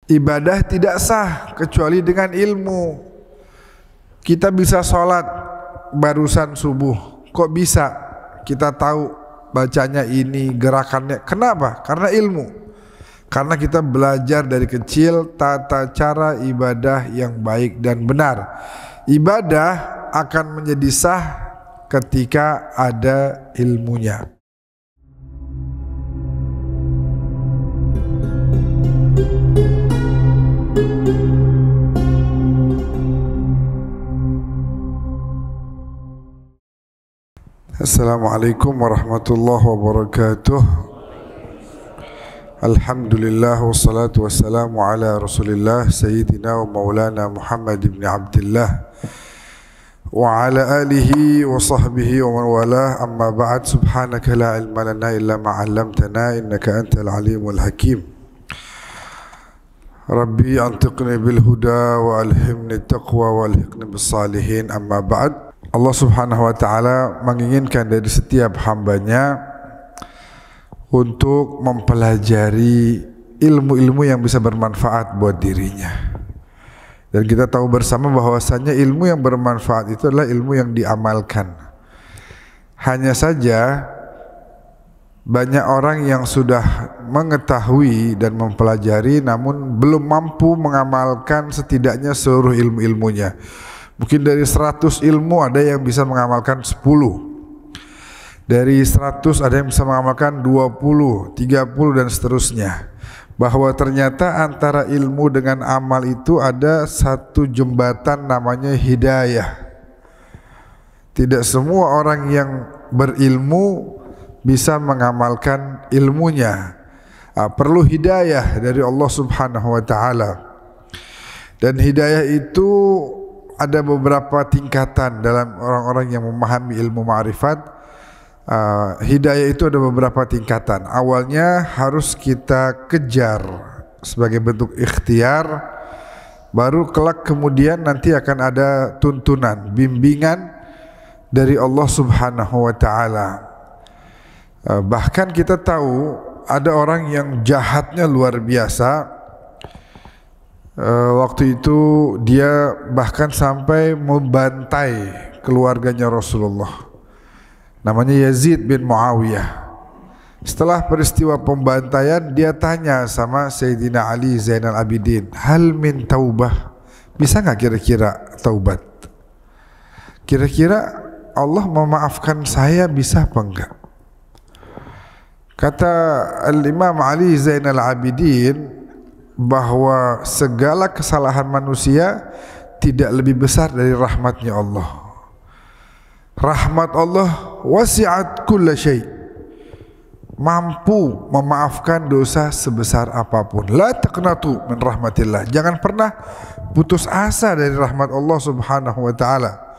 Ibadah tidak sah kecuali dengan ilmu. Kita bisa sholat barusan subuh, kok bisa kita tahu bacanya ini, gerakannya? Kenapa? Karena ilmu. Karena kita belajar dari kecil tata cara ibadah yang baik dan benar. Ibadah akan menjadi sah ketika ada ilmunya. Assalamualaikum warahmatullahi wabarakatuh. Alhamdulillah wassalatu wassalamu ala Rasulillah Sayyidina wa maulana Muhammad ibn Abdullah wa ala alihi wa sahbihi wa man walah, amma ba'd. Subhanaka la ilma lana illa ma 'allamtana innaka antal alimul hakim. Rabbi antiqni bil huda wa alhimni taqwa wa alhiqni bis salihin, amma ba'd. Allah subhanahu wa ta'ala menginginkan dari setiap hambanya untuk mempelajari ilmu-ilmu yang bisa bermanfaat buat dirinya. Dan kita tahu bersama bahwasannya ilmu yang bermanfaat itu adalah ilmu yang diamalkan. Hanya saja banyak orang yang sudah mengetahui dan mempelajari namun belum mampu mengamalkan setidaknya seluruh ilmu-ilmunya. Mungkin dari 100 ilmu ada yang bisa mengamalkan 10. Dari 100 ada yang bisa mengamalkan 20, 30 dan seterusnya. Bahwa ternyata antara ilmu dengan amal itu ada satu jembatan namanya hidayah. Tidak semua orang yang berilmu bisa mengamalkan ilmunya. Perlu hidayah dari Allah Subhanahu wa ta'ala. Dan hidayah itu ada beberapa tingkatan dalam orang-orang yang memahami ilmu ma'rifat. Hidayah itu ada beberapa tingkatan. Awalnya harus kita kejar sebagai bentuk ikhtiar, baru kelak kemudian nanti akan ada tuntunan, bimbingan dari Allah Subhanahu wa ta'ala. Bahkan kita tahu ada orang yang jahatnya luar biasa. Waktu itu dia bahkan sampai membantai keluarganya Rasulullah. Namanya Yazid bin Muawiyah. Setelah peristiwa pembantaian, dia tanya sama Sayyidina Ali Zainal Abidin, hal min taubah? Bisa nggak kira-kira taubat? Kira-kira Allah memaafkan saya bisa apa enggak? Kata Al-Imam Ali Zainal Abidin bahwa segala kesalahan manusia tidak lebih besar dari rahmatnya Allah. Rahmat Allah wasi'at kulla syai', mampu memaafkan dosa sebesar apapun. La taqnatu min rahmatillah, jangan pernah putus asa dari rahmat Allah Subhanahu wa ta'ala.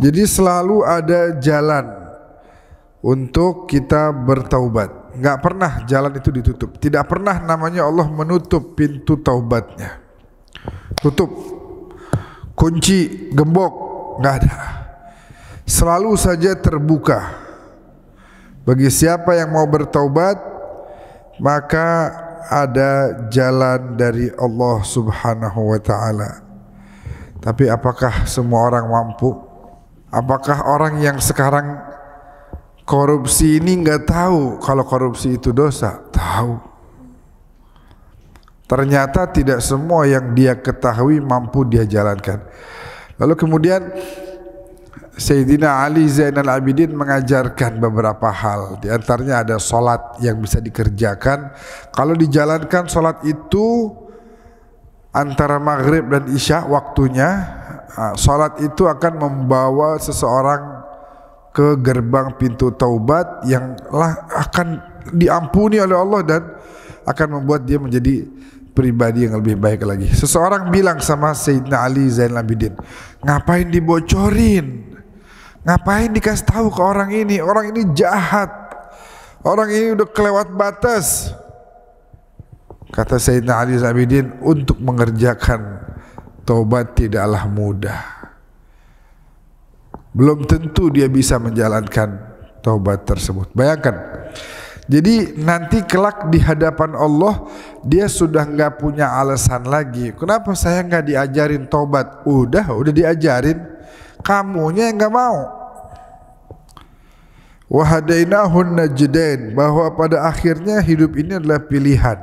Jadi selalu ada jalan untuk kita bertaubat. Enggak pernah jalan itu ditutup. Tidak pernah namanya Allah menutup pintu taubatnya. Tutup, kunci, gembok, enggak ada. Selalu saja terbuka. Bagi siapa yang mau bertaubat, maka ada jalan dari Allah Subhanahu wa ta'ala. Tapi apakah semua orang mampu? Apakah orang yang sekarang korupsi ini nggak tahu kalau korupsi itu dosa? Tahu. Ternyata tidak semua yang dia ketahui mampu dia jalankan. Lalu kemudian Sayyidina Ali Zainal Abidin mengajarkan beberapa hal. Di antaranya ada sholat yang bisa dikerjakan. Kalau dijalankan sholat itu antara maghrib dan isya waktunya, sholat itu akan membawa seseorang ke gerbang pintu taubat yang akan diampuni oleh Allah dan akan membuat dia menjadi pribadi yang lebih baik lagi. Seseorang bilang sama Sayyidina Ali Zainal Abidin, ngapain dibocorin? Ngapain dikasih tahu ke orang ini? Orang ini jahat. Orang ini udah kelewat batas. Kata Sayyidina Ali Zainal Abidin, untuk mengerjakan taubat tidaklah mudah. Belum tentu dia bisa menjalankan taubat tersebut. Bayangkan, Jadi nanti kelak di hadapan Allah dia sudah nggak punya alasan lagi. Kenapa saya nggak diajarin tobat? Udah diajarin, kamunya yang nggak mau. Wa hadainahun najdain, bahwa pada akhirnya hidup ini adalah pilihan.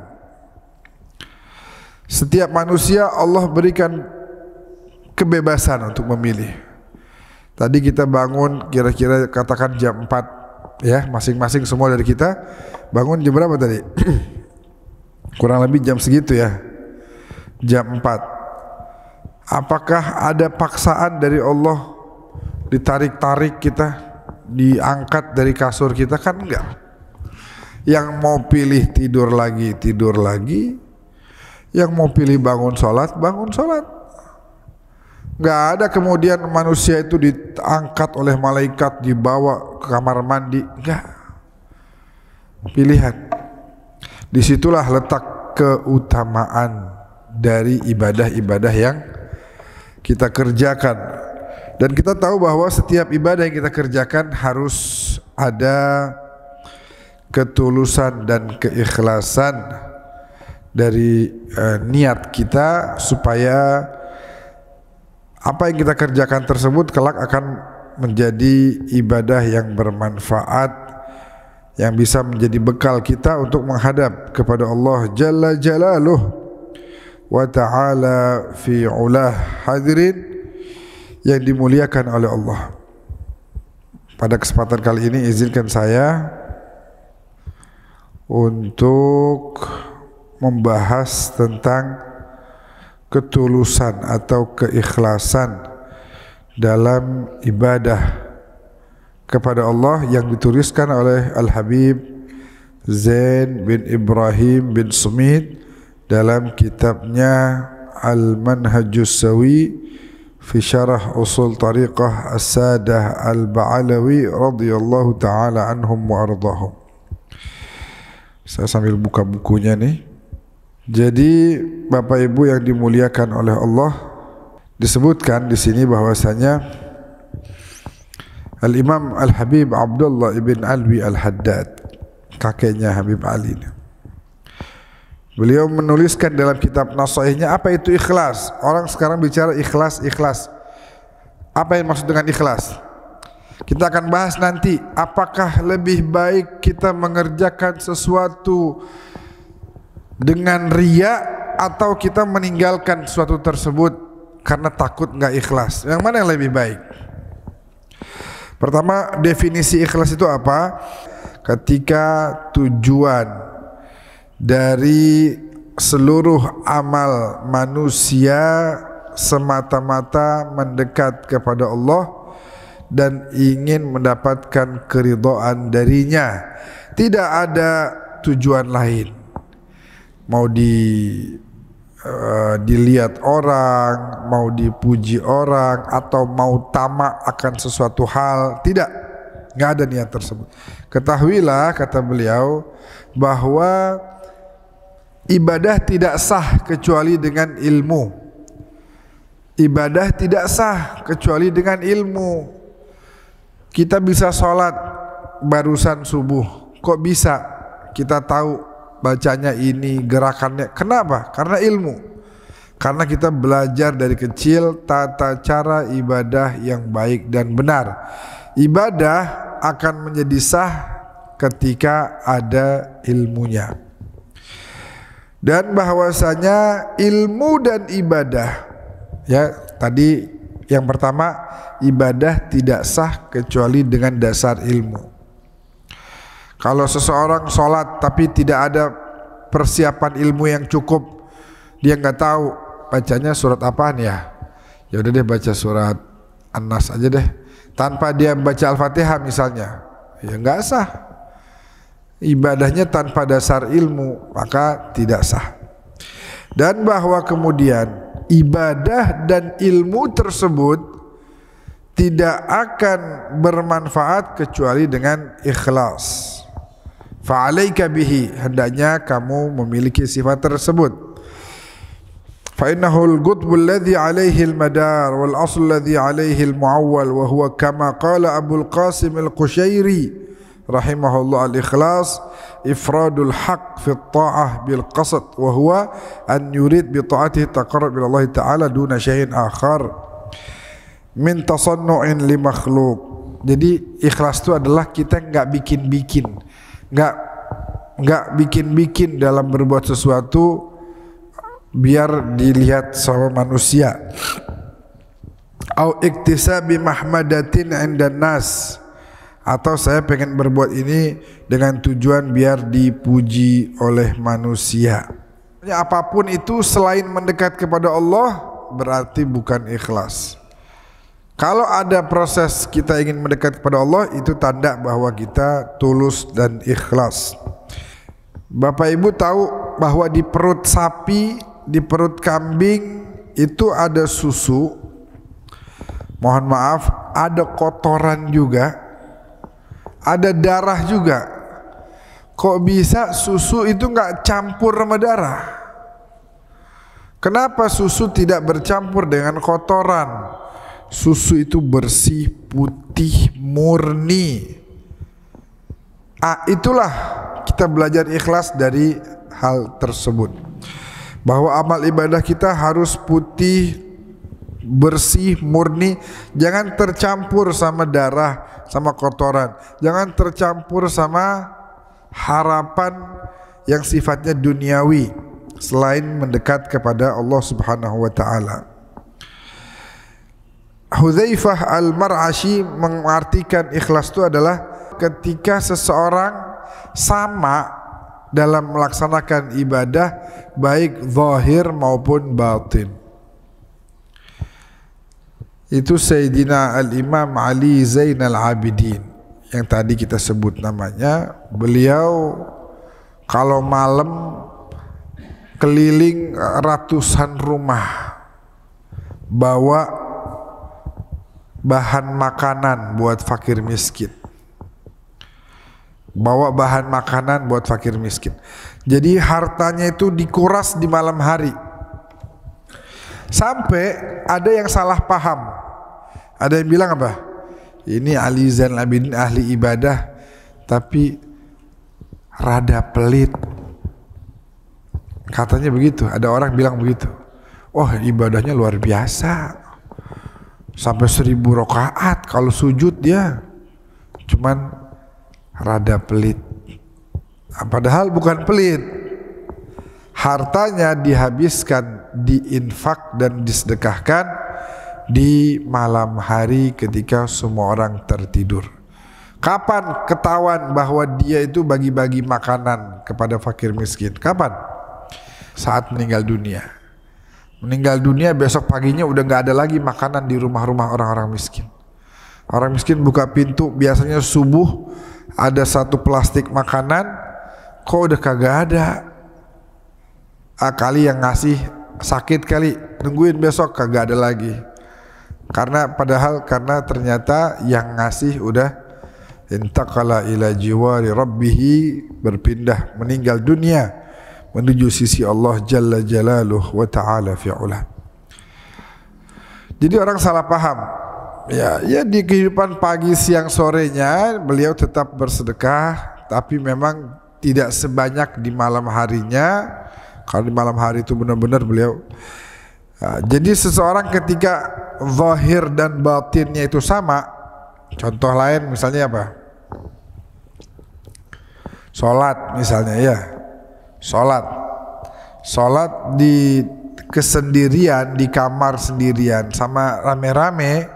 Setiap manusia Allah berikan kebebasan untuk memilih. Tadi kita bangun kira-kira katakan jam 4 ya, masing-masing semua dari kita bangun jam berapa tadi? Kurang lebih jam segitu ya, jam 4. Apakah ada paksaan dari Allah ditarik-tarik kita, diangkat dari kasur kita? Kan enggak. Yang mau pilih tidur lagi, yang mau pilih bangun sholat. Nggak ada kemudian manusia itu diangkat oleh malaikat dibawa ke kamar mandi. Enggak. Pilihan. Disitulah letak keutamaan dari ibadah-ibadah yang kita kerjakan. Dan kita tahu bahwa setiap ibadah yang kita kerjakan harus ada ketulusan dan keikhlasan dari niat kita, supaya apa yang kita kerjakan tersebut kelak akan menjadi ibadah yang bermanfaat, yang bisa menjadi bekal kita untuk menghadap kepada Allah Jalla Jalaluh wa ta'ala fi ulah, hadirin yang dimuliakan oleh Allah. Pada kesempatan kali ini izinkan saya untuk membahas tentang ketulusan atau keikhlasan dalam ibadah kepada Allah yang dituliskan oleh Al-Habib Zain bin Ibrahim bin Sumit dalam kitabnya Al-Manhajus Sawi fi Syarah Usul Tariqah As-Sadah Al-Ba'alawi radhiyallahu ta'ala anhum wa ardahum. Saya sambil buka bukunya nih. Jadi Bapak Ibu yang dimuliakan oleh Allah, disebutkan di sini bahwasanya Al-Imam Al-Habib Abdullah ibn Alwi Al-Haddad, kakeknya Habib Ali, beliau menuliskan dalam kitab Nasaihnya, apa itu ikhlas? Orang sekarang bicara ikhlas. Apa yang maksud dengan ikhlas? Kita akan bahas nanti, apakah lebih baik kita mengerjakan sesuatu dengan riya atau kita meninggalkan sesuatu tersebut karena takut nggak ikhlas. Yang mana yang lebih baik? Pertama, definisi ikhlas itu apa? Ketika tujuan dari seluruh amal manusia semata-mata mendekat kepada Allah dan ingin mendapatkan keridhaan darinya, tidak ada tujuan lain. Mau dilihat orang, mau dipuji orang, atau mau tamak akan sesuatu hal, nggak ada niat tersebut. Ketahuilah, kata beliau, bahwa ibadah tidak sah kecuali dengan ilmu. Ibadah tidak sah kecuali dengan ilmu. Kita bisa sholat barusan subuh, kok bisa kita tahu bacanya ini, gerakannya? Kenapa? Karena ilmu. Karena kita belajar dari kecil tata cara ibadah yang baik dan benar. Ibadah akan menjadi sah ketika ada ilmunya. Dan bahwasanya ilmu dan ibadah, ya tadi yang pertama, ibadah tidak sah kecuali dengan dasar ilmu. Kalau seseorang sholat tapi tidak ada persiapan ilmu yang cukup, dia nggak tahu bacanya surat apaan ya. Ya udah deh baca surat An-Nas aja deh, tanpa dia baca Al-Fatihah misalnya, ya nggak sah. Ibadahnya tanpa dasar ilmu, maka tidak sah. Dan bahwa kemudian ibadah dan ilmu tersebut tidak akan bermanfaat kecuali dengan ikhlas. Fa'alaika bihi, hendaknya kamu memiliki sifat tersebut. Fa'innahu al-qutbul ladzi 'alaihi al-madar wal asl ladzi 'alaihi al-mu'awwal wa huwa kama qala Abul Qasim al-Qushairi rahimahullah, al-ikhlas ifradul haq fi ta'ah bil qasd wa huwa an yurid bi ta'atihi taqarrub ila Allah ta'ala duna syai'in akhar min tasannu'in li makhluk. Jadi ikhlas itu adalah kita nggak bikin-bikin, nggak bikin-bikin dalam berbuat sesuatu biar dilihat sama manusia. Au iktisabi mahmadatin 'indan nas, atau saya pengen berbuat ini dengan tujuan biar dipuji oleh manusia. Apapun itu selain mendekat kepada Allah berarti bukan ikhlas. Kalau ada proses kita ingin mendekat kepada Allah, itu tanda bahwa kita tulus dan ikhlas. Bapak Ibu tahu bahwa di perut sapi, di perut kambing itu ada susu. Mohon maaf, ada kotoran juga, ada darah juga. Kok bisa susu itu nggak campur sama darah? Kenapa susu tidak bercampur dengan kotoran? Susu itu bersih, putih, murni. Itulah kita belajar ikhlas dari hal tersebut. Bahwa amal ibadah kita harus putih, bersih, murni. Jangan tercampur sama darah, sama kotoran. Jangan tercampur sama harapan yang sifatnya duniawi selain mendekat kepada Allah Subhanahu wa taala. Hudzaifah al-Mar'ashi mengartikan ikhlas itu adalah ketika seseorang sama dalam melaksanakan ibadah baik zahir maupun batin. Itu Sayyidina Al-Imam Ali Zainal Abidin yang tadi kita sebut namanya. Beliau kalau malam keliling ratusan rumah bawa bahan makanan buat fakir miskin. Bawa bahan makanan buat fakir miskin. Jadi hartanya itu dikuras di malam hari. Sampai ada yang salah paham. Ada yang bilang apa? Ini Ali Zainal Abidin ahli ibadah tapi rada pelit. Katanya begitu, ada orang bilang begitu. Oh, ibadahnya luar biasa. Sampai 1000 rakaat, kalau sujud dia cuman rada pelit. Padahal bukan pelit. Hartanya dihabiskan, diinfak dan disedekahkan di malam hari ketika semua orang tertidur. Kapan ketahuan bahwa dia itu bagi-bagi makanan kepada fakir miskin? Kapan? Saat meninggal dunia. Meninggal dunia besok paginya udah nggak ada lagi makanan di rumah-rumah orang-orang miskin. Orang miskin buka pintu biasanya subuh ada satu plastik makanan, kok udah kagak ada. Kali yang ngasih sakit kali, nungguin besok kagak ada lagi. Karena ternyata yang ngasih udah intaqala ila jiwari rabbihi, berpindah meninggal dunia menuju sisi Allah Jalla Jalaluh wa Ta'ala fi'ulah. Jadi orang salah paham. Ya di kehidupan pagi siang sorenya beliau tetap bersedekah, tapi memang tidak sebanyak di malam harinya. Kalau di malam hari itu benar-benar beliau. Jadi seseorang ketika zahir dan batinnya itu sama. Contoh lain misalnya apa? Salat misalnya ya. Salat di kesendirian, di kamar sendirian sama rame-rame,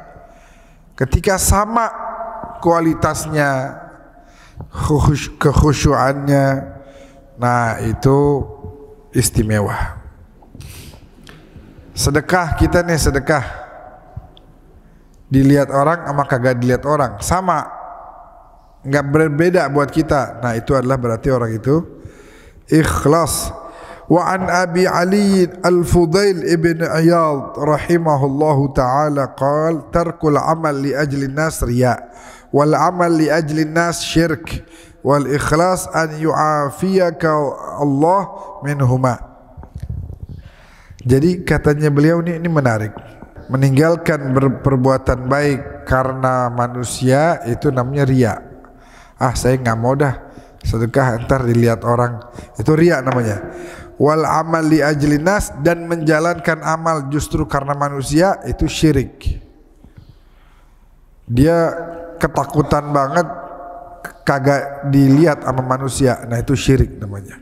ketika sama kualitasnya, kekhusyuannya, nah itu istimewa. Sedekah kita nih, sedekah dilihat orang sama kagak dilihat orang sama, nggak berbeda buat kita. Nah itu adalah berarti orang itu ikhlas. Wa an Abi Ali Al-Fudail ibn Iyad rahimahullahu ta'ala qal tarkul amal li ajli nas riya wal amal li ajli nas syirk wal ikhlas an yu'afiyaka Allah minhuma. Jadi katanya beliau ini menarik. Meninggalkan perbuatan baik karena manusia itu namanya riya. Ah saya nggak mau dah sedekah ntar dilihat orang, itu riya namanya. Wal amal li ajli nas, dan menjalankan amal justru karena manusia, itu syirik. Dia ketakutan banget kagak dilihat sama manusia, nah itu syirik namanya.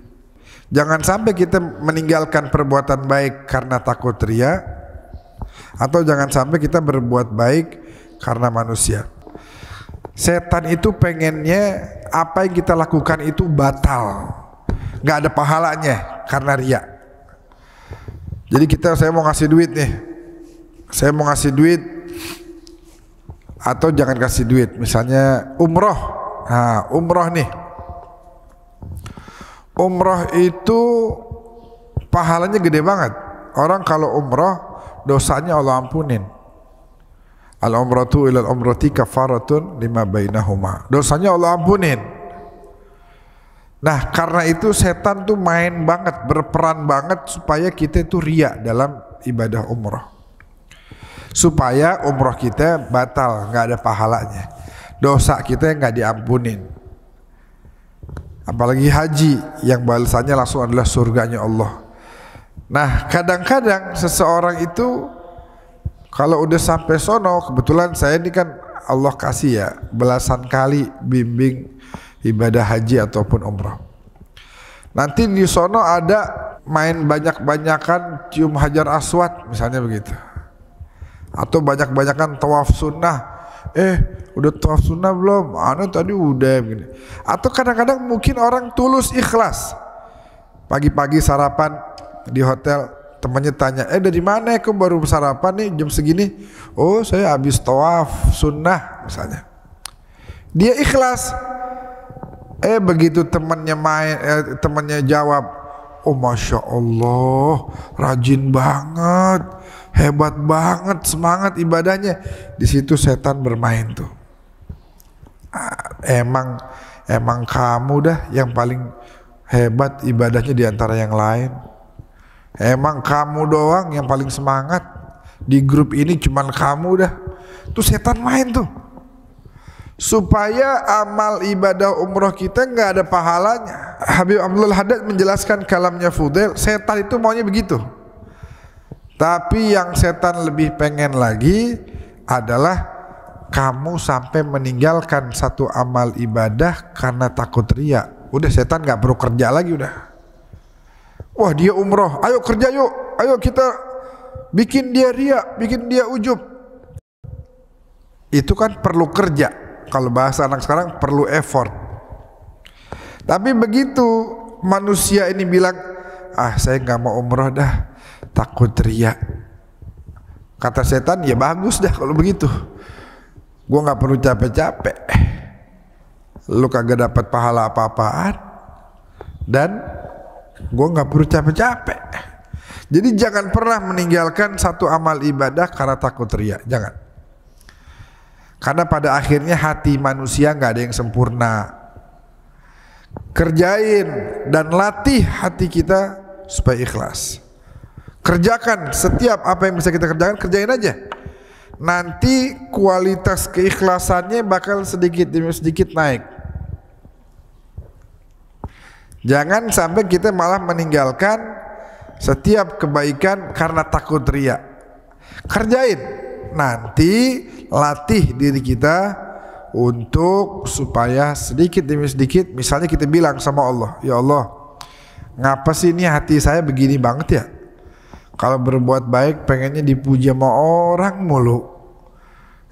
Jangan sampai kita meninggalkan perbuatan baik karena takut riya, atau jangan sampai kita berbuat baik karena manusia. Setan itu pengennya apa yang kita lakukan itu batal, nggak ada pahalanya karena riya. Jadi saya mau ngasih duit nih, saya mau ngasih duit, atau jangan kasih duit, misalnya umroh. Nah, umroh nih, umroh itu pahalanya gede banget. Orang kalau umroh dosanya Allah ampunin. Al-umratu ilal umrati kafaratun lima bainahuma, dosanya Allah ampunin. Nah karena itu setan tuh main banget, berperan banget supaya kita itu riya dalam ibadah umroh, supaya umroh kita batal, nggak ada pahalanya, dosa kita nggak diampunin. Apalagi haji yang balasannya langsung adalah surganya Allah. Nah kadang-kadang seseorang itu kalau udah sampai sono, kebetulan saya ini kan Allah kasih ya belasan kali bimbing ibadah haji ataupun umrah. Nanti di sono ada main banyak-banyakan cium hajar aswad misalnya begitu, atau banyak-banyakan tawaf sunnah. Udah tawaf sunnah belum? Anu tadi udah begini. Atau kadang-kadang mungkin orang tulus ikhlas, pagi-pagi sarapan di hotel, temannya tanya, dari mana kok baru sarapan nih jam segini? Oh saya habis tawaf sunnah misalnya. Dia ikhlas. Begitu temannya temannya jawab, oh masya Allah, rajin banget, hebat banget, semangat ibadahnya. Di situ setan bermain tuh. Emang kamu dah yang paling hebat ibadahnya di antara yang lain. Emang kamu doang yang paling semangat di grup ini, cuman kamu dah. Tuh setan main tuh, supaya amal ibadah umroh kita nggak ada pahalanya. Habib Abdul Haddad menjelaskan kalamnya Fudail, setan itu maunya begitu. Tapi yang setan lebih pengen lagi adalah kamu sampai meninggalkan satu amal ibadah karena takut riya. Udah setan nggak perlu kerja lagi udah. Wah dia umroh, ayo kerja yuk, ayo kita bikin dia riya, bikin dia ujub. Itu kan perlu kerja, kalau bahasa anak sekarang perlu effort. Tapi begitu manusia ini bilang, saya nggak mau umroh dah, takut riya. Kata setan, ya bagus dah kalau begitu, gua nggak perlu capek-capek, lu kagak dapat pahala apa-apaan, dan gue nggak perlu capek-capek. Jadi jangan pernah meninggalkan satu amal ibadah karena takut riya, jangan. Karena pada akhirnya hati manusia nggak ada yang sempurna. Kerjain dan latih hati kita supaya ikhlas. Kerjakan setiap apa yang bisa kita kerjakan, kerjain aja. Nanti kualitas keikhlasannya bakal sedikit demi sedikit naik. Jangan sampai kita malah meninggalkan setiap kebaikan karena takut riya. Kerjain, nanti latih diri kita untuk supaya sedikit demi sedikit, misalnya kita bilang sama Allah, ya Allah, ngapa sih ini hati saya begini banget ya? Kalau berbuat baik pengennya dipuji sama orang mulu.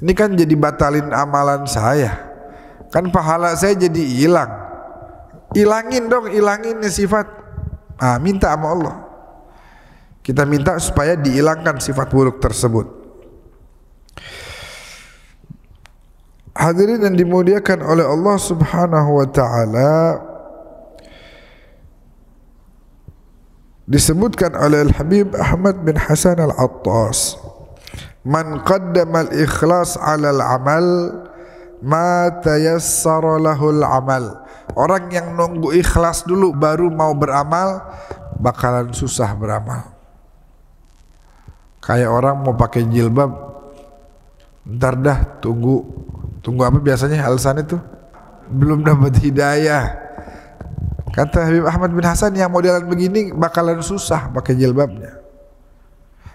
Ini kan jadi batalin amalan saya, kan pahala saya jadi hilang. Ilangin dong, ilangin sifat. Minta sama Allah. Kita minta supaya dihilangkan sifat buruk tersebut. Hadirin yang dimuliakan oleh Allah Subhanahu wa taala, disebutkan oleh Al-Habib Ahmad bin Hasan Al-Attas, man qaddama al-ikhlas 'ala al-amal ma tayassara lahul amal. Orang yang nunggu ikhlas dulu baru mau beramal bakalan susah beramal. Kayak orang mau pakai jilbab, ntar dah tunggu apa biasanya alasan itu? belum dapat hidayah. Kata Habib Ahmad bin Hasan, yang modelan begini bakalan susah pakai jilbabnya.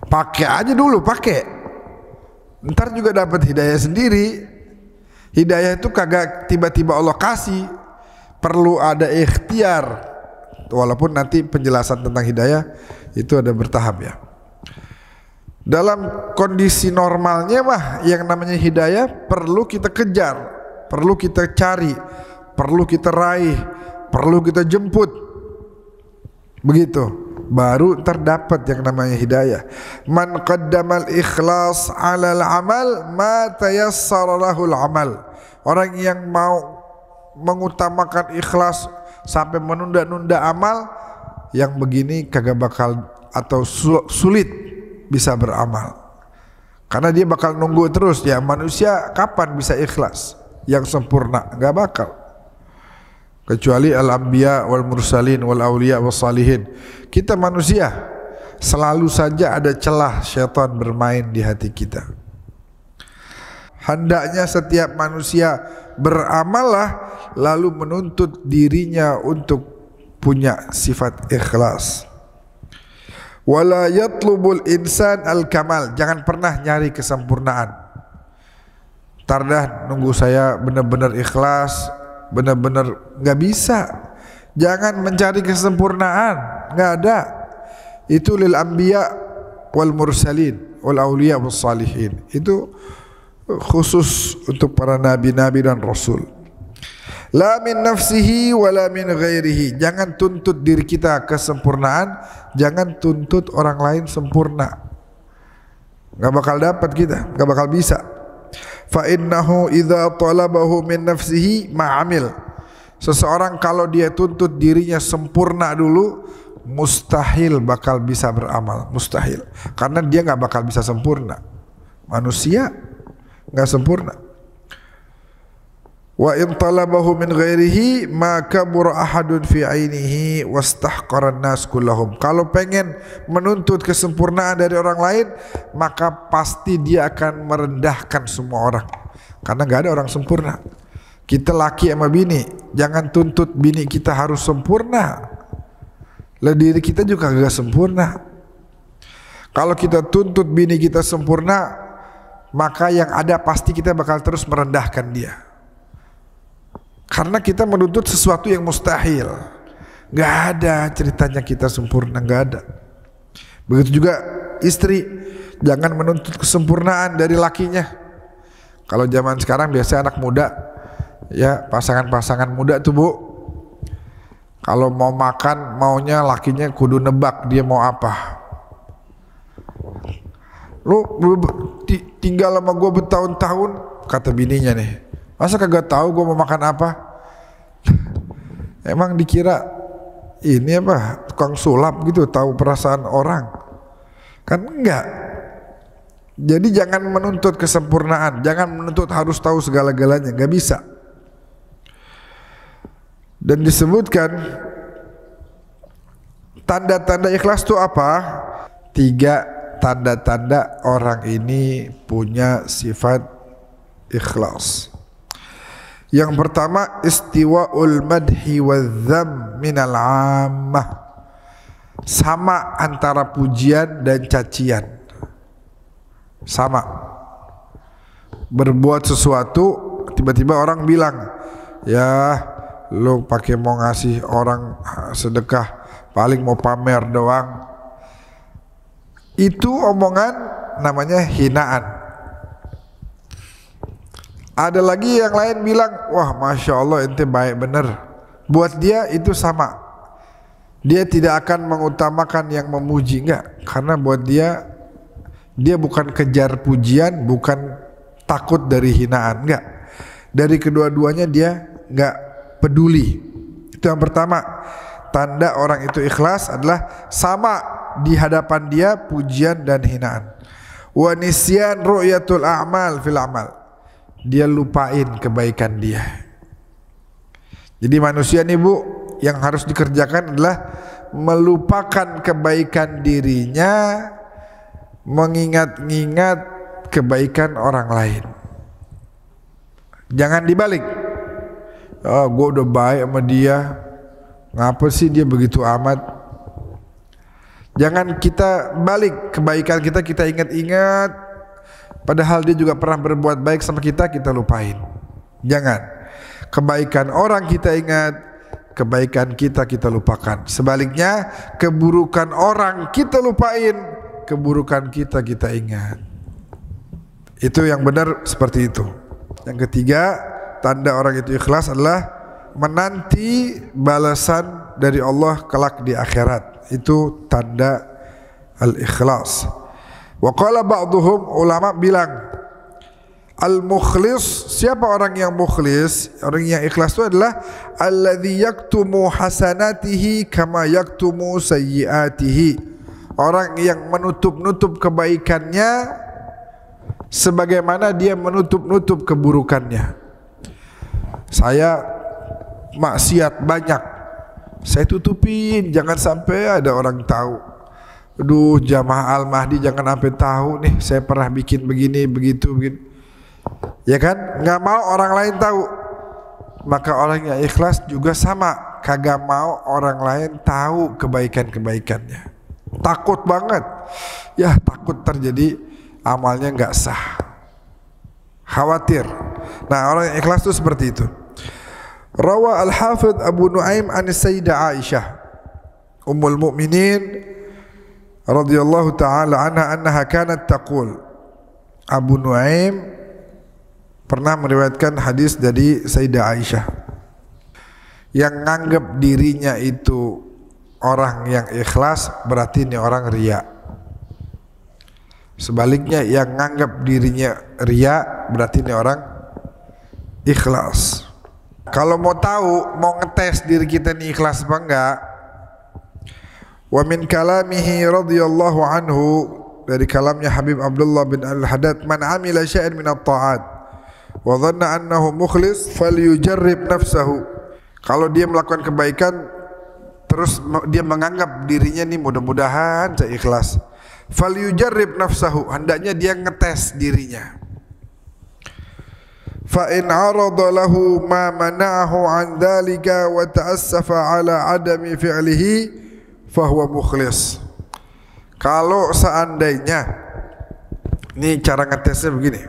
Pakai aja dulu, pakai. Ntar juga dapat hidayah sendiri. Hidayah itu kagak tiba-tiba Allah kasih, perlu ada ikhtiar. Walaupun nanti penjelasan tentang hidayah itu ada bertahap ya. Dalam kondisi normalnya mah yang namanya hidayah perlu kita kejar, perlu kita cari, perlu kita raih, perlu kita jemput. Begitu baru terdapat yang namanya hidayah. Man qaddamal ikhlas 'alal amal ma tayassara lahul amal. Orang yang mau mengutamakan ikhlas sampai menunda-nunda amal, yang begini kagak bakal atau sulit bisa beramal. Karena dia bakal nunggu terus ya, manusia kapan bisa ikhlas yang sempurna? Enggak bakal. Kecuali al-anbiya wal mursalin wal auliya was salihin. Kita manusia selalu saja ada celah syaitan bermain di hati kita. Hendaknya setiap manusia beramallah lalu menuntut dirinya untuk punya sifat ikhlas. Wala yatlubul insan al-kamal, jangan pernah nyari kesempurnaan. Tardah nunggu saya benar-benar ikhlas, benar-benar nggak bisa. Jangan mencari kesempurnaan, nggak ada. Itu lil anbiya wal mursalin wal auliya was salihin. Itu khusus untuk para nabi-nabi dan rasul. La min nafsihi wala min ghairihi. Jangan tuntut diri kita kesempurnaan, jangan tuntut orang lain sempurna. Gak bakal dapat kita, gak bakal bisa. Fa innahu idza talabahu min nafsihi ma'amil. Seseorang kalau dia tuntut dirinya sempurna dulu, mustahil bakal bisa beramal, mustahil. Karena dia gak bakal bisa sempurna. Manusia gak sempurna. Wa in talabahu min ghairihi ma kabura ahadun fi ainihi wastahqaran nas kullahum. Kalau pengen menuntut kesempurnaan dari orang lain, maka pasti dia akan merendahkan semua orang. Karena enggak ada orang sempurna. Kita laki sama bini, jangan tuntut bini kita harus sempurna. Lah diri kita juga enggak sempurna. Kalau kita tuntut bini kita sempurna, maka yang ada pasti kita bakal terus merendahkan dia. Karena kita menuntut sesuatu yang mustahil. Gak ada ceritanya kita sempurna, gak ada. Begitu juga istri, jangan menuntut kesempurnaan dari lakinya. Kalau zaman sekarang biasa anak muda, ya pasangan-pasangan muda tuh bu, kalau mau makan maunya lakinya kudu nebak dia mau apa. Lu tinggal sama gue bertahun-tahun, kata bininya nih, masa kagak tahu gue mau makan apa? Emang dikira ini apa tukang sulap gitu, tahu perasaan orang? Kan enggak. Jadi jangan menuntut kesempurnaan, jangan menuntut harus tahu segala-galanya, enggak bisa. Dan disebutkan tanda-tanda ikhlas itu apa? 3 tanda-tanda orang ini punya sifat ikhlas. Yang pertama, istiwa'ul madhi wadzam minal ammah. Sama antara pujian dan cacian. Sama. Berbuat sesuatu, tiba-tiba orang bilang, ya lu pakai mau ngasih orang sedekah, paling mau pamer doang. Itu omongan namanya hinaan. Ada lagi yang lain bilang, wah masya Allah ente baik bener. Buat dia itu sama. Dia tidak akan mengutamakan yang memuji, enggak. Karena buat dia bukan kejar pujian, bukan takut dari hinaan, enggak. Dari kedua-duanya dia enggak peduli. Itu yang pertama. Tanda orang itu ikhlas adalah sama di hadapan dia pujian dan hinaan. Wa nisyan ru'yatul a'mal fil amal. Dia lupain kebaikan dia. Jadi manusia nih bu, yang harus dikerjakan adalah melupakan kebaikan dirinya, mengingat-ingat kebaikan orang lain. Jangan dibalik. Oh, gue udah baik sama dia, ngapa sih dia begitu amat? Jangan kita balik kebaikan kita ingat-ingat, padahal dia juga pernah berbuat baik sama kita lupain. Jangan. Kebaikan orang kita ingat, kebaikan kita lupakan. Sebaliknya, keburukan orang kita lupain, keburukan kita ingat. Itu yang benar seperti itu. Yang ketiga, tanda orang itu ikhlas adalah menanti balasan dari Allah kelak di akhirat. Itu tanda al-ikhlas. Wa qala ba'duhum, ulama bilang, al-mukhlis, siapa orang yang mukhlis? Orang yang ikhlas itu adalah alladzi yaktumu hasanatihi kama yaktumu sayyiatihi. Orang yang menutup-nutup kebaikannya sebagaimana dia menutup-nutup keburukannya. Saya maksiat banyak, saya tutupin, jangan sampai ada orang tahu. Aduh, jamaah Al-Mahdi jangan sampai tahu nih saya pernah bikin begini, begitu, begini. Ya kan? Nggak mau orang lain tahu. Maka orang yang ikhlas juga sama, kagak mau orang lain tahu kebaikan-kebaikannya. Takut banget. Ya, takut terjadi amalnya nggak sah. Khawatir. Nah, orang yang ikhlas itu seperti itu. Rawa Al-Hafidh Abu Nuaim an Sayyidah Aisyah Ummul Mukminin radhiyallahu taala anha kanat taqul. Abu Nuaim pernah meriwayatkan hadis dari Sayyidah Aisyah yang nganggap dirinya itu orang yang ikhlas berarti ini orang riya. Sebaliknya, yang nganggap dirinya riya berarti ini orang ikhlas. Kalau mau tahu, mau ngetes diri kita ini ikhlas apa enggak, wa min kalamihi radhiyallahu anhu, dari kalamnya Habib Abdullah bin Al-Haddad, man amila syai'an min at-ta'at wa dhanna annahu mukhlis falyujarrib nafsahu. Kalau dia melakukan kebaikan terus dia menganggap dirinya nih mudah-mudahan saya ikhlas, falyujarrib nafsahu, hendaknya dia ngetes dirinya. Fa in arada lahu ma mana'ahu an dzalika wa ta'assafa ala adami fi'lihi fa huwa mukhlis. Kalau seandainya, ini cara ngetesnya begini,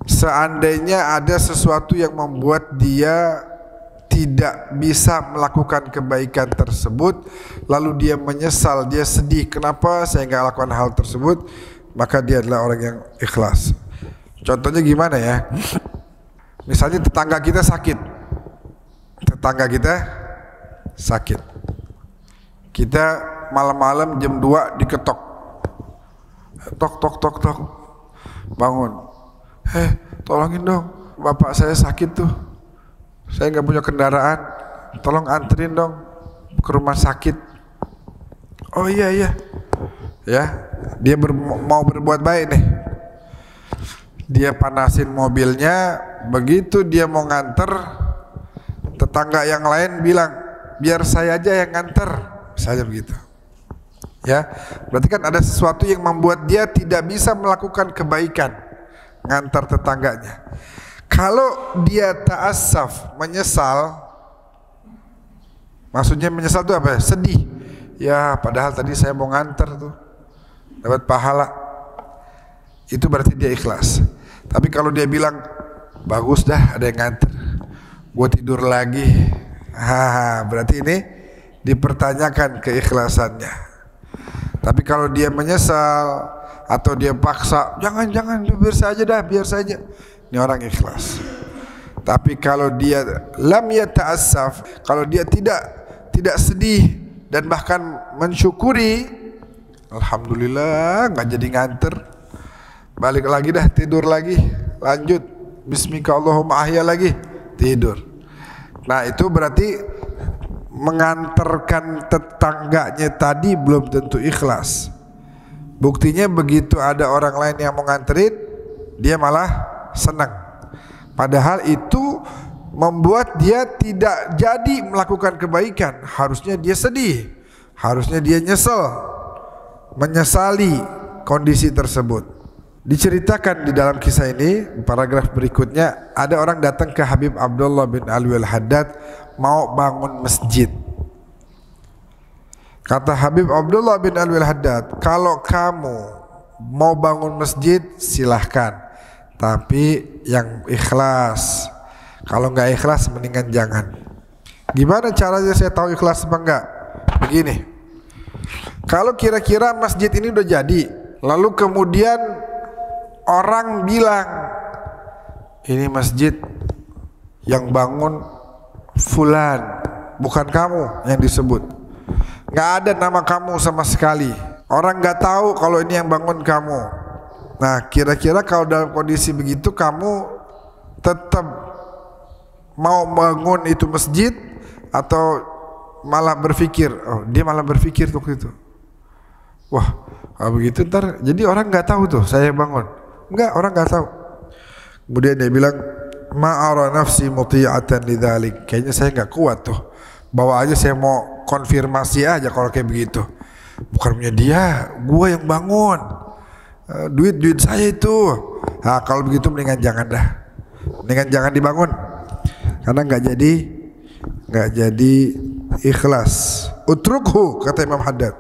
seandainya ada sesuatu yang membuat dia tidak bisa melakukan kebaikan tersebut, lalu dia menyesal, dia sedih, kenapa saya nggak lakukan hal tersebut, maka dia adalah orang yang ikhlas. Contohnya gimana ya? Misalnya tetangga kita sakit, kita malam-malam jam 2 diketok, tok, bangun, tolongin dong, bapak saya sakit tuh, saya nggak punya kendaraan, tolong anterin dong ke rumah sakit. Oh iya, ya, dia mau berbuat baik nih. Dia panasin mobilnya, begitu dia mau nganter, tetangga yang lain bilang, biar saya aja yang nganter, misalnya begitu. Ya, berarti kan ada sesuatu yang membuat dia tidak bisa melakukan kebaikan, ngantar tetangganya. Kalau dia ta'assaf, menyesal, maksudnya menyesal itu apa? Sedih. Ya, padahal tadi saya mau nganter tuh, dapat pahala. Itu berarti dia ikhlas. Tapi kalau dia bilang, bagus dah ada yang nganter, gue tidur lagi, berarti ini dipertanyakan keikhlasannya. Tapi kalau dia menyesal atau dia paksa, jangan, biar saja dah, biar saja, ini orang ikhlas. Tapi kalau dia lam yata'assaf, kalau dia tidak sedih dan bahkan mensyukuri, alhamdulillah nggak jadi nganter, balik lagi dah, tidur lagi, lanjut bismika Allahumma ahya lagi, tidur. Nah, itu berarti mengantarkan tetangganya tadi belum tentu ikhlas. Buktinya begitu ada orang lain yang mau nganterin, dia malah senang, padahal itu membuat dia tidak jadi melakukan kebaikan. Harusnya dia sedih, harusnya dia menyesali kondisi tersebut. Diceritakan di dalam kisah ini, paragraf berikutnya, ada orang datang ke Habib Abdullah bin Alwi Al-Haddad mau bangun masjid. Kata Habib Abdullah bin Alwi Al-Haddad, kalau kamu mau bangun masjid silahkan, tapi yang ikhlas. Kalau nggak ikhlas mendingan jangan. Gimana caranya saya tahu ikhlas apa enggak? Begini, kalau kira-kira masjid ini udah jadi, lalu kemudian orang bilang ini masjid yang bangun fulan, bukan kamu yang disebut, nggak ada nama kamu sama sekali, orang nggak tahu kalau ini yang bangun kamu. Nah, kira-kira kalau dalam kondisi begitu kamu tetap mau bangun itu masjid atau malah berpikir, oh dia malah berpikir waktu itu, wah kalau begitu ntar jadi orang nggak tahu tuh saya bangun. Enggak, orang nggak tahu. Kemudian dia bilang, ma'ara nafsi muti'atan lidzalik. Kayaknya saya nggak kuat tuh, bawa aja, saya mau konfirmasi aja kalau kayak begitu. Bukan punya dia, gua yang bangun, duit saya itu. Nah, kalau begitu mendingan jangan dah, mendingan jangan dibangun, karena nggak jadi ikhlas. Utrukhu, kata Imam Haddad,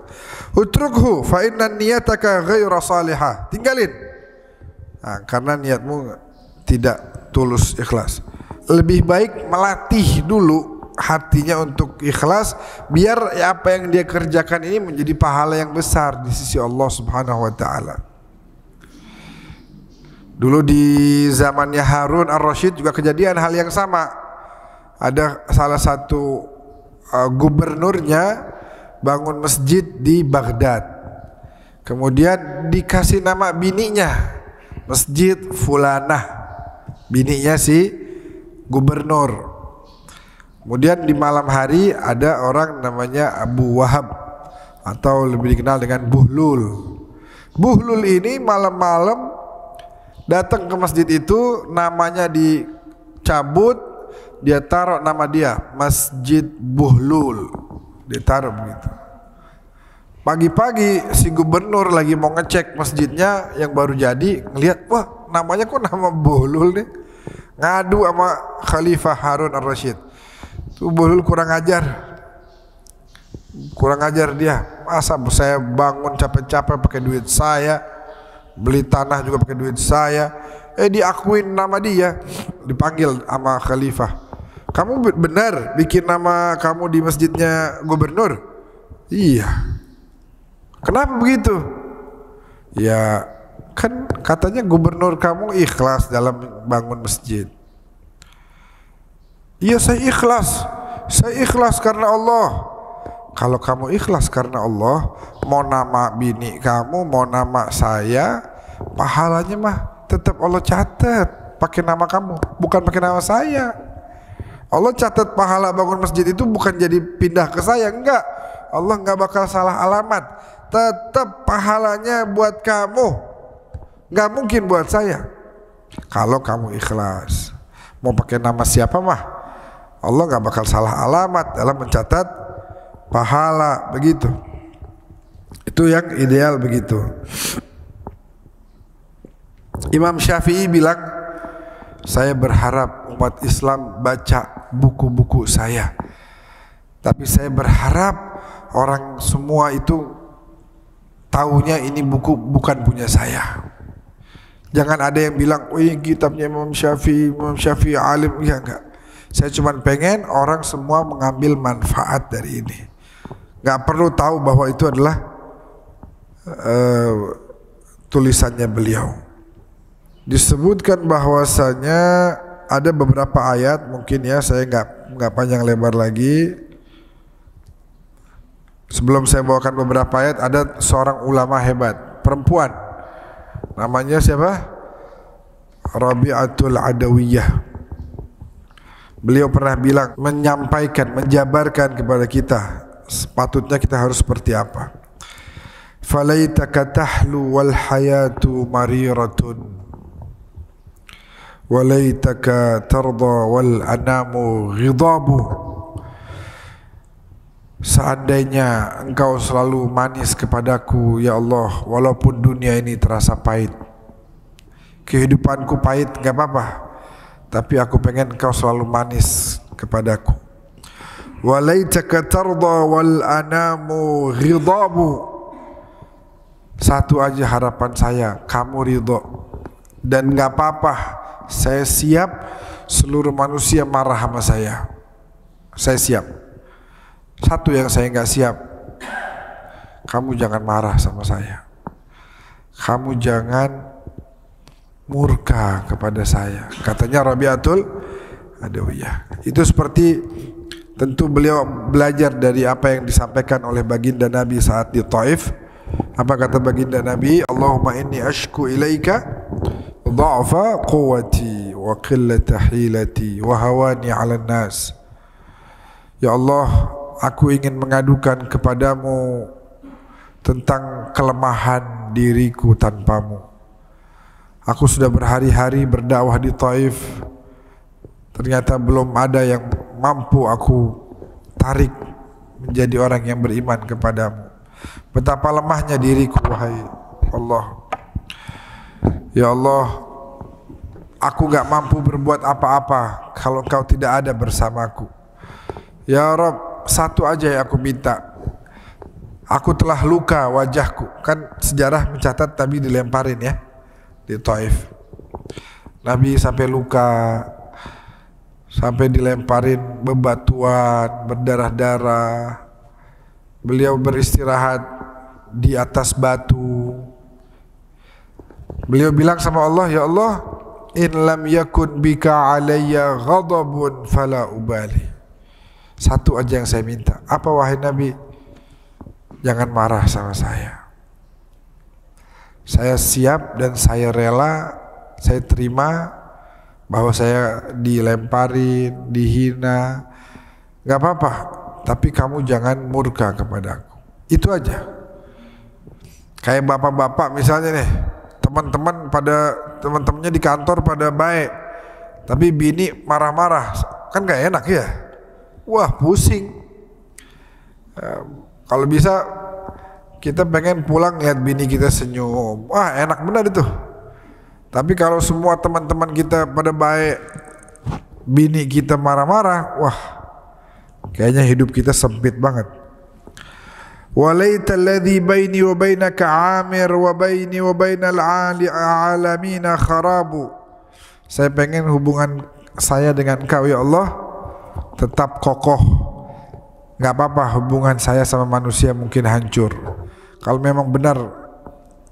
utrukhu fa inna niyataka ghaira salihah. Tinggalin. Nah, karena niatmu tidak tulus ikhlas. Lebih baik melatih dulu hatinya untuk ikhlas, biar apa yang dia kerjakan ini menjadi pahala yang besar di sisi Allah Subhanahu wa taala. Dulu di zamannya Harun Ar-Rasyid juga kejadian hal yang sama. Ada salah satu gubernurnya bangun masjid di Baghdad. Kemudian dikasih nama bininya, Masjid Fulanah, bininya si gubernur. Kemudian di malam hari ada orang namanya Abu Wahab atau lebih dikenal dengan Buhlul. Buhlul ini malam-malam datang ke masjid itu, namanya dicabut, dia taruh nama dia Masjid Buhlul, ditaruh begitu. Pagi-pagi si gubernur lagi mau ngecek masjidnya yang baru jadi, ngelihat, wah namanya kok nama Buhlul nih. Ngadu sama Khalifah Harun Ar-Rasyid, tuh Buhlul kurang ajar dia. Masa saya bangun capek-capek pakai duit saya, beli tanah juga pakai duit saya, diakuin nama dia. Dipanggil sama Khalifah, kamu benar bikin nama kamu di masjidnya gubernur? Iya. Kenapa begitu? Ya kan katanya gubernur kamu ikhlas dalam bangun masjid. Iya, saya ikhlas karena Allah. Kalau kamu ikhlas karena Allah, mau nama bini kamu, mau nama saya, pahalanya mah tetap Allah catat pakai nama kamu, bukan pakai nama saya. Allah catat pahala bangun masjid itu bukan jadi pindah ke saya, enggak. Allah enggak bakal salah alamat, tetap pahalanya buat kamu, enggak mungkin buat saya. Kalau kamu ikhlas, mau pakai nama siapa mah Allah enggak bakal salah alamat dalam mencatat pahala, begitu. Itu yang ideal begitu. Imam Syafi'i bilang, saya berharap umat Islam baca buku-buku saya, tapi saya berharap orang semua itu taunya ini buku bukan punya saya. Jangan ada yang bilang, oh ini kitabnya Imam Syafi'i alim. Ya enggak. Saya cuma pengen orang semua mengambil manfaat dari ini. Enggak perlu tahu bahwa itu adalah tulisannya beliau. Disebutkan bahwasanya ada beberapa ayat, mungkin ya saya enggak panjang lebar lagi. Sebelum saya bawakan beberapa ayat, ada seorang ulama hebat, perempuan, namanya siapa? Rabi'atul Adawiyah. Beliau pernah bilang, menyampaikan, menjabarkan kepada kita sepatutnya kita harus seperti apa. Falaitaka tahlu wal hayatu mariratun, walaitaka tarda wal anamu ghidabu. Seandainya engkau selalu manis kepadaku ya Allah, walaupun dunia ini terasa pahit. kehidupanku pahit, gak apa-apa, tapi aku pengen kau selalu manis kepadaku. Walaitaka tarda wal anamu ghidabu. Satu aja harapan saya, kamu ridho. Dan gak apa-apa, saya siap seluruh manusia marah sama saya. Saya siap. Satu yang saya gak siap, kamu jangan marah sama saya. Kamu jangan murka kepada saya. Katanya Rabi'atul Adawiyah. Itu seperti, tentu beliau belajar dari apa yang disampaikan oleh baginda Nabi saat di Taif. Apa kata baginda Nabi? Allahumma inni ashku ilaika dha'fa quwwati wa qillata hilati wa hawani 'alan nas. Ya Allah, aku ingin mengadukan kepadamu tentang kelemahan diriku tanpamu. Aku sudah berhari-hari berdakwah di Taif, ternyata belum ada yang mampu aku tarik menjadi orang yang beriman kepadamu. Betapa lemahnya diriku, wahai Allah. Ya Allah, aku gak mampu berbuat apa-apa kalau Kau tidak ada bersamaku. Ya Rabb, satu aja yang aku minta. Aku telah luka wajahku. Kan sejarah mencatat Nabi dilemparin ya di Taif. Nabi sampai luka, sampai dilemparin bebatuan, berdarah-darah. Beliau beristirahat di atas batu. Beliau bilang sama Allah, ya Allah, in lam yakun bika alayya ghadabun fala ubali. Satu aja yang saya minta. Apa wahai Nabi? Jangan marah sama saya. Saya siap dan saya rela, saya terima bahwa saya dilemparin, dihina. Gak apa-apa, tapi kamu jangan murka kepadaku. Itu aja. Kayak bapak-bapak misalnya nih, teman-temannya di kantor pada baik, tapi bini marah-marah, kan gak enak ya. Wah, pusing. Kalau bisa kita pengen pulang lihat bini kita senyum. Wah, enak benar itu. Tapi kalau semua teman-teman kita pada baik, bini kita marah-marah, wah, kayaknya hidup kita sempit banget. Walaita alladhi baini wa bainaka 'amir wa baini wa bainal 'alamina kharabu. Saya pengen hubungan saya dengan Kau ya Allah tetap kokoh. Gak apa-apa hubungan saya sama manusia mungkin hancur. Kalau memang benar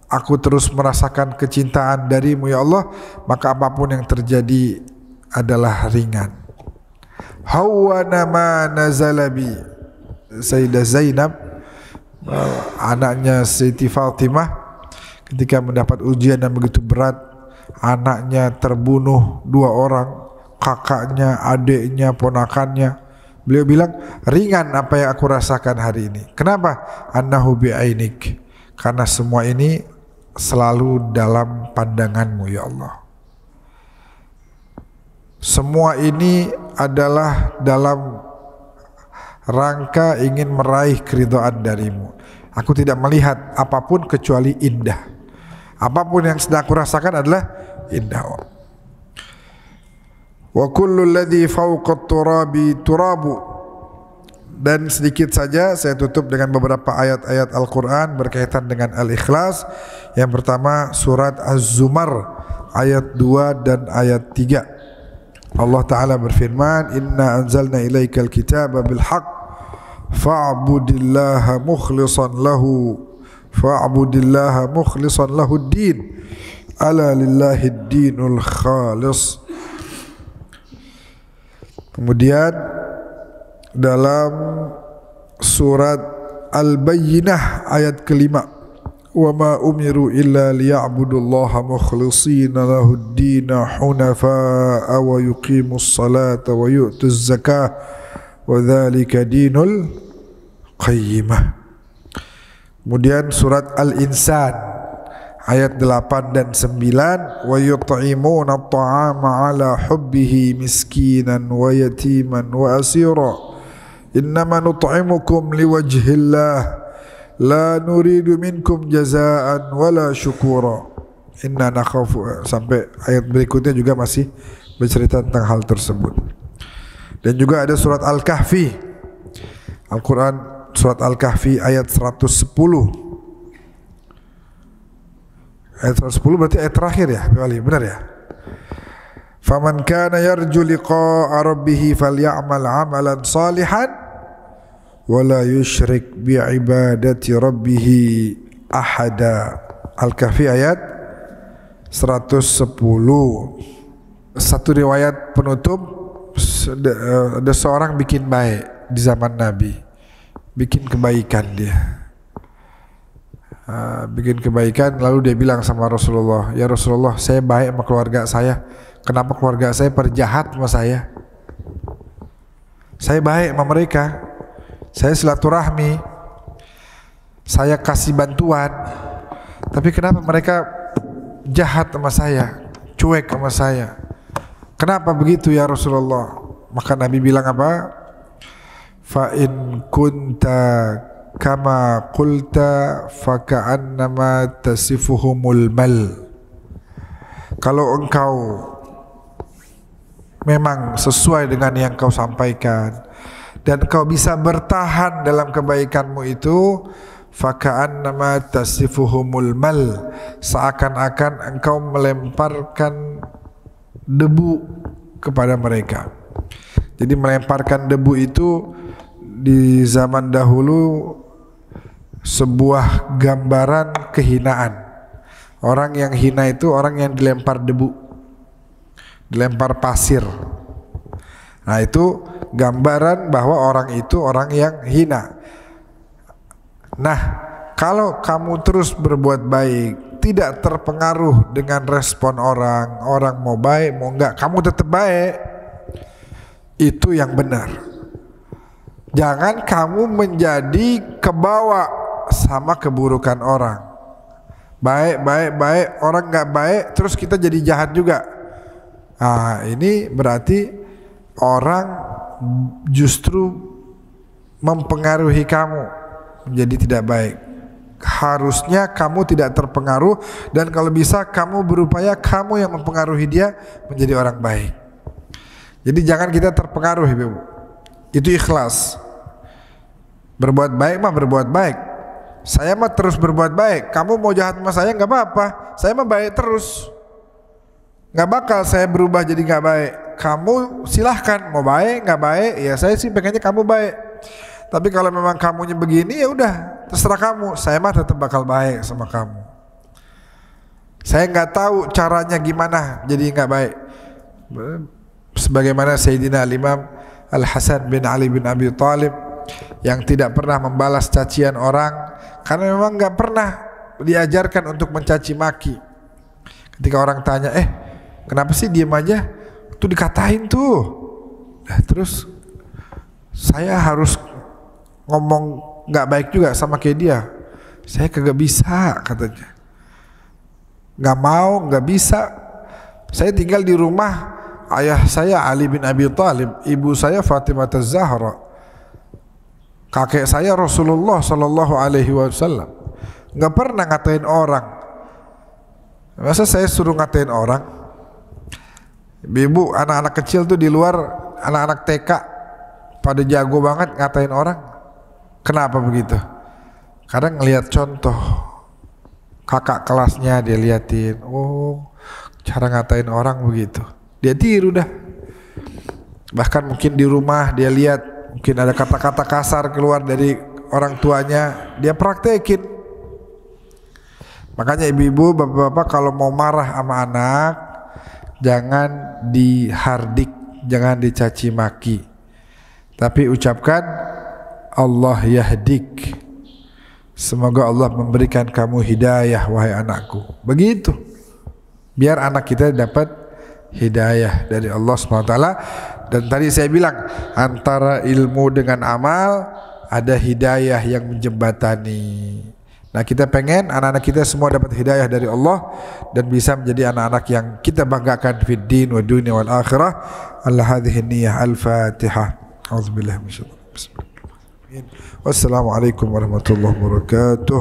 aku terus merasakan kecintaan darimu ya Allah, maka apapun yang terjadi adalah ringan. Hawana ma nazalabi. Sayyidah Zainab, anaknya Siti Fatimah, ketika mendapat ujian yang begitu berat, anaknya terbunuh 2 orang, kakaknya, adiknya, ponakannya. Beliau bilang, ringan apa yang aku rasakan hari ini. Kenapa? Annahu bi'ainik. Karena semua ini selalu dalam pandanganmu ya Allah. Semua ini adalah dalam rangka ingin meraih keridhaan darimu. Aku tidak melihat apapun kecuali indah. Apapun yang sedang aku rasakan adalah indah. Wa kullu alladhi fawqa turabi turabu. Dan sedikit saja saya tutup dengan beberapa ayat-ayat Al-Quran berkaitan dengan Al-Ikhlas. Yang pertama surat Az-Zumar ayat 2 dan ayat 3. Allah Ta'ala berfirman, Inna anzalna ilaikal kitaba bilhaq fa'budillaha mukhlisan lahu ad-din ala lillahi ad-dinul khalis. Kemudian dalam surat Al-Bayyinah ayat kelima, wa ma umiru illa liya'budullaha mukhlishina lahud-din hunafa'a wa yuqimus salata wa yu'tuz zakah wa dzalika dinul qayyimah. Kemudian surat Al-Insan ayat 8 dan 9, wa yut'imuna at-ta'ama 'ala hubbihi miskinan wa yatiman wa asira innama nut'imukum liwajhillah la nuridu minkum jazaa'an wala syukura Inna nakhafu, sampai ayat berikutnya juga masih bercerita tentang hal tersebut. Dan juga ada surat Al-Kahfi, Al-Quran surat Al-Kahfi ayat 110. Ayat 110 berarti ayat terakhir ya, benar ya? Faman kana yarju liqa'a rabbih falyamal 'amalan salihan wa la yusyrik bi ibadati rabbih ahada. Al-Kahfi ayat 110. Satu riwayat penutup, ada seorang bikin baik di zaman Nabi, bikin kebaikan dia, bikin kebaikan, lalu dia bilang sama Rasulullah, ya Rasulullah, saya baik sama keluarga saya, kenapa keluarga saya perjahat sama saya? Saya baik sama mereka, saya silaturahmi, saya kasih bantuan, tapi kenapa mereka jahat sama saya, cuek sama saya? Kenapa begitu ya Rasulullah? Maka Nabi bilang apa? Fa in kunta kama qulta fa ka'annama tasifuhumul mal. Kalau engkau memang sesuai dengan yang kau sampaikan dan kau bisa bertahan dalam kebaikanmu itu, faka'annama tasifuhumul mal, seakan-akan engkau melemparkan debu kepada mereka. Jadi melemparkan debu itu di zaman dahulu sebuah gambaran kehinaan. Orang yang hina itu orang yang dilempar debu, dilempar pasir. Nah, itu gambaran bahwa orang itu orang yang hina. Nah, kalau kamu terus berbuat baik, tidak terpengaruh dengan respon orang, orang mau baik mau enggak, kamu tetap baik, itu yang benar. Jangan kamu menjadi kebawa sama keburukan orang. Baik, orang enggak baik, terus kita jadi jahat juga. Nah, ini berarti orang justru mempengaruhi kamu menjadi tidak baik. Harusnya kamu tidak terpengaruh, dan kalau bisa kamu berupaya kamu yang mempengaruhi dia menjadi orang baik. Jadi jangan kita terpengaruh, Ibu. Itu ikhlas. Berbuat baik mah berbuat baik. Saya mah terus berbuat baik. Kamu mau jahat sama saya nggak apa-apa. Saya mah baik terus. Nggak bakal saya berubah jadi nggak baik. Kamu silahkan mau baik nggak baik. Ya saya sih pengennya kamu baik. Tapi kalau memang kamunya begini, ya udah terserah kamu. Saya mah tetap bakal baik sama kamu. Saya nggak tahu caranya gimana jadi nggak baik. Sebagaimana Sayyidina Al-Imam Al-Hasan bin Ali bin Abi Thalib yang tidak pernah membalas cacian orang karena memang nggak pernah diajarkan untuk mencaci maki. Ketika orang tanya, kenapa sih diem aja? Tuh dikatain tuh. Nah, terus saya harus ngomong nggak baik juga sama kayak dia. Saya kagak bisa, katanya. Nggak mau, nggak bisa. Saya tinggal di rumah ayah saya Ali bin Abi Thalib, ibu saya Fatimah Az-Zahra, kakek saya Rasulullah Sallallahu Alaihi Wasallam. Nggak pernah ngatain orang. Masa saya suruh ngatain orang? Ibu, anak-anak kecil tuh di luar, anak-anak TK pada jago banget ngatain orang. Kenapa begitu? Kadang ngelihat contoh kakak kelasnya, dia liatin, oh cara ngatain orang begitu, dia tiru dah. Bahkan mungkin di rumah dia lihat mungkin ada kata-kata kasar keluar dari orang tuanya, dia praktekin. Makanya ibu-ibu, bapak-bapak kalau mau marah sama anak, jangan dihardik, jangan dicaci maki, tapi ucapkan Allah yahdik, semoga Allah memberikan kamu hidayah wahai anakku. Begitu, biar anak kita dapat hidayah dari Allah SWT. Dan tadi saya bilang, antara ilmu dengan amal ada hidayah yang menjembatani. Nah, kita pengen anak-anak kita semua dapat hidayah dari Allah dan bisa menjadi anak-anak yang kita banggakan fid din wa dunya wal akhirah. Allah hadhihi niyyah. Al-Fatihah. A'udzubillahi minasyaitonir rajim. Wassalamualaikum warahmatullahi wabarakatuh.